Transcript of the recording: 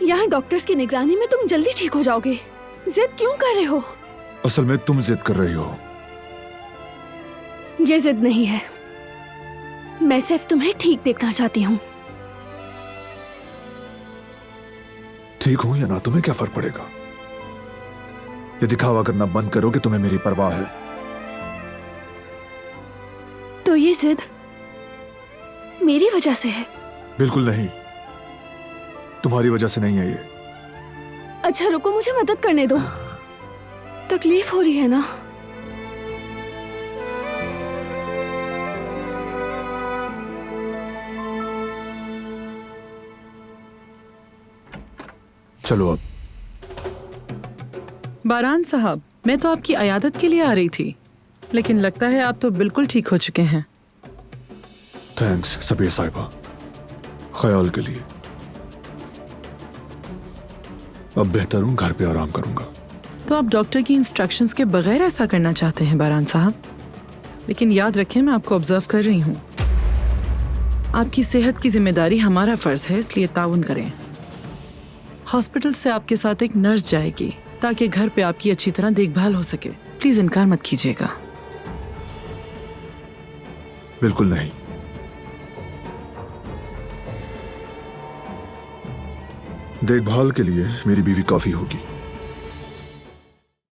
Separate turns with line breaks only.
यहाँ डॉक्टर्स की निगरानी में तुम जल्दी ठीक हो जाओगे। जिद क्यों कर रहे हो?
असल में तुम जिद कर रही हो।
ये जिद नहीं है, मैं सिर्फ तुम्हें ठीक देखना चाहती हूँ।
ठीक हूं या ना तुम्हें क्या फर्क पड़ेगा? ये दिखावा करना बंद करो कि तुम्हें मेरी परवाह है।
तो ये जिद मेरी वजह से है?
बिल्कुल नहीं, तुम्हारी वजह से नहीं है ये।
अच्छा रुको, मुझे मदद करने दो। तकलीफ हो रही है ना?
चलो अब।
बारान साहब, मैं तो आपकी अयादत के लिए आ रही थी, लेकिन लगता है आप तो बिल्कुल ठीक हो चुके हैं।
थैंक्स सबिया साहिबा, ख्याल के लिए। अब बेहतर हूं, घर पे आराम करूंगा।
तो आप डॉक्टर की इंस्ट्रक्शंस के बगैर ऐसा करना चाहते हैं बारान साहब? लेकिन याद रखें, मैं आपको ऑब्जर्व कर रही हूँ। आपकी सेहत की जिम्मेदारी हमारा फर्ज है, इसलिए ताउन करें। हॉस्पिटल से आपके साथ एक नर्स जाएगी ताकि घर पे आपकी अच्छी तरह देखभाल हो सके। प्लीज इनकार मत कीजिएगा।
बिल्कुल नहीं। देखभाल के लिए मेरी बीवी काफी होगी।